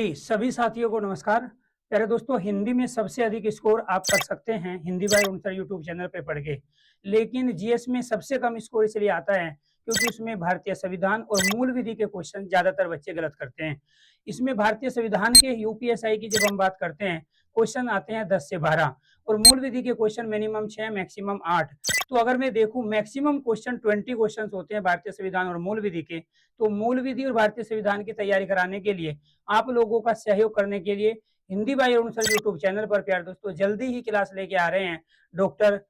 सभी साथियों को नमस्कार। प्यारे दोस्तों, हिंदी में सबसे अधिक स्कोर आप कर सकते हैं हिंदी बाय उनसर यूट्यूब चैनल पे पढ़ के। लेकिन जीएस में सबसे कम स्कोर इसलिए आता है क्योंकि उसमें भारतीय संविधान और मूल विधि के क्वेश्चन ज्यादातर बच्चे गलत करते हैं। इसमें भारतीय संविधान के यूपीएसआई की जब हम बात करते हैं, क्वेश्चन आते हैं 10 से 12 और मूल विधि के क्वेश्चन मिनिमम 6 मैक्सिमम 8। तो अगर मैं देखूं मैक्सिमम क्वेश्चन 20 क्वेश्चन होते हैं भारतीय संविधान और मूल विधि के। तो मूल विधि और भारतीय संविधान की तैयारी कराने के लिए, आप लोगों का सहयोग करने के लिए हिंदी बाय अनुसर यूट्यूब चैनल पर प्यार दोस्तों जल्दी ही क्लास लेके आ रहे हैं doctor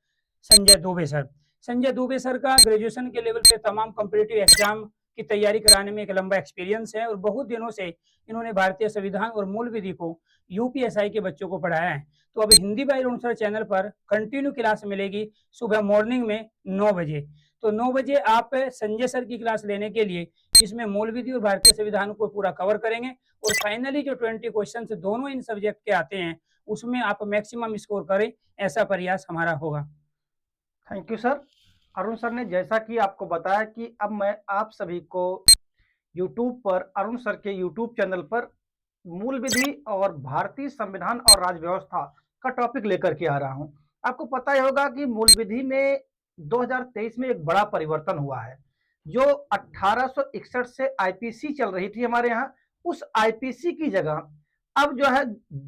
Sanjay Dubey sir. Sanjay Dubey sir का ग्रेजुएशन के लेवल पे तमाम कॉम्पिटिटिव एग्जाम की तैयारी कराने में एक लंबा एक्सपीरियंस है और बहुत दिनों से इन्होंने भारतीय संविधान और मूल विधि को यूपीएसआई के बच्चों को पढ़ाया है। तो अब हिंदी बाय अनुसर चैनल पर कंटिन्यू क्लास मिलेगी सुबह मॉर्निंग में 9 बजे। तो 9 बजे आप संजय सर की क्लास लेने के लिए इसमें मूल विधि और भारतीय संविधान को पूरा कवर करेंगे और फाइनली जो 20 क्वेश्चन दोनों इन सब्जेक्ट के आते हैं उसमें आप मैक्सिमम स्कोर करें, ऐसा प्रयास हमारा होगा। Thank you sir. Arun sir ने जैसा कि आपको बताया कि अब मैं आप सभी को यूट्यूब पर अरुण सर के यूट्यूब चैनल पर मूल विधि और भारतीय संविधान और राज्य व्यवस्था का टॉपिक लेकर के आ रहा हूं। आपको पता ही होगा कि मूल विधि में 2023 में एक बड़ा परिवर्तन हुआ है। जो 1861 से आईपीसी चल रही थी हमारे यहाँ, उस आईपीसी की जगह अब जो है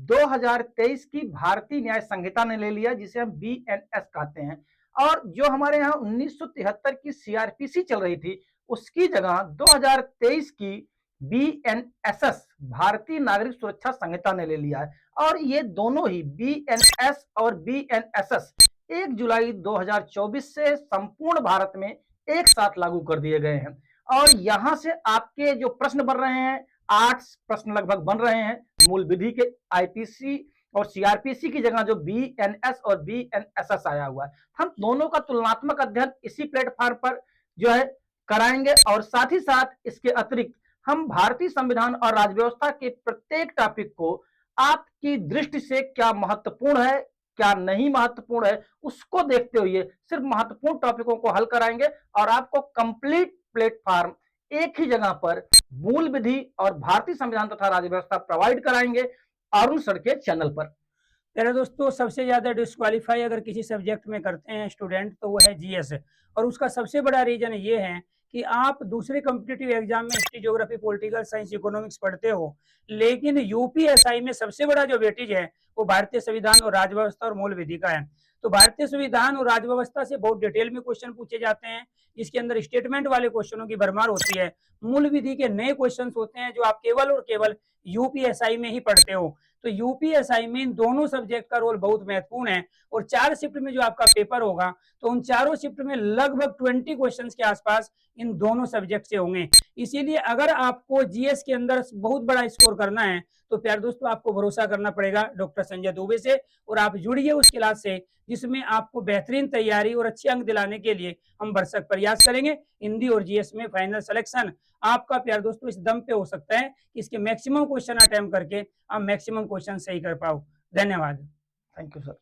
2023 की भारतीय न्याय संहिता ने ले लिया, जिसे हम बीएनएस कहते हैं। और जो हमारे यहाँ 1973 की सीआरपीसी चल रही थी, उसकी जगह 2023 की बीएनएसएस भारतीय नागरिक सुरक्षा संहिता ने ले लिया है। और ये दोनों ही बीएनएस और बीएनएसएस 1 जुलाई 2024 से संपूर्ण भारत में एक साथ लागू कर दिए गए हैं। और यहां से आपके जो प्रश्न बन रहे हैं, 8 प्रश्न लगभग बन रहे हैं मूल विधि के आईपीसी और सीआरपीसी की जगह जो बीएनएस और बीएनएसएस आया हुआ है। हम दोनों का तुलनात्मक अध्ययन इसी प्लेटफॉर्म पर जो है कराएंगे। और साथ ही साथ इसके अतिरिक्त हम भारतीय संविधान और राज्य व्यवस्था के प्रत्येक टॉपिक को आपकी दृष्टि से क्या महत्वपूर्ण है, क्या नहीं महत्वपूर्ण है, उसको देखते हुए सिर्फ महत्वपूर्ण टॉपिकों को हल कराएंगे और आपको कंप्लीट प्लेटफॉर्म एक ही जगह पर मूल विधि और भारतीय संविधान तथा राज्य व्यवस्था प्रोवाइड कराएंगे अरुण सर के चैनल पर। मेरे दोस्तों, सबसे ज्यादा डिस्क्वालीफाई अगर किसी सब्जेक्ट में करते हैं स्टूडेंट तो वो है जीएस। और उसका सबसे बड़ा रीजन ये है कि आप दूसरे कॉम्पिटिटिव एग्जाम में history, geography, political science, economics पढ़ते हो, लेकिन यूपीएसआई में सबसे बड़ा जो वेटेज है वो भारतीय संविधान और राज्य व्यवस्था और मूल विधि का है। तो भारतीय संविधान और राज्य व्यवस्था से बहुत डिटेल में क्वेश्चन पूछे जाते हैं, जिसके अंदर स्टेटमेंट वाले क्वेश्चनों की भरमार होती है। मूल विधि के नए क्वेश्चन होते हैं जो आप केवल और केवल यूपीएसआई में ही पढ़ते हो। तो यूपीएसआई में इन दोनों सब्जेक्ट का रोल बहुत महत्वपूर्ण है। और 4 शिफ्ट में जो आपका पेपर होगा तो उन चारों शिफ्ट में लगभग 20 क्वेश्चंस के आसपास इन दोनों सब्जेक्ट से होंगे। इसीलिए अगर आपको जीएस के अंदर बहुत बड़ा स्कोर करना है तो प्यारे दोस्तों आपको भरोसा करना पड़ेगा डॉक्टर संजय दुबे से, और आप जुड़िए उस क्लास से जिसमें आपको बेहतरीन तैयारी और अच्छे अंक दिलाने के लिए हम भरसक प्रयास करेंगे। हिंदी और जीएस में फाइनल सिलेक्शन आपका प्यारे दोस्तों इस दम पे हो सकता है कि इसके मैक्सिमम क्वेश्चन अटेम्प्ट करके आप मैक्सिमम क्वेश्चन सही कर पाओ। धन्यवाद। Thank you sir.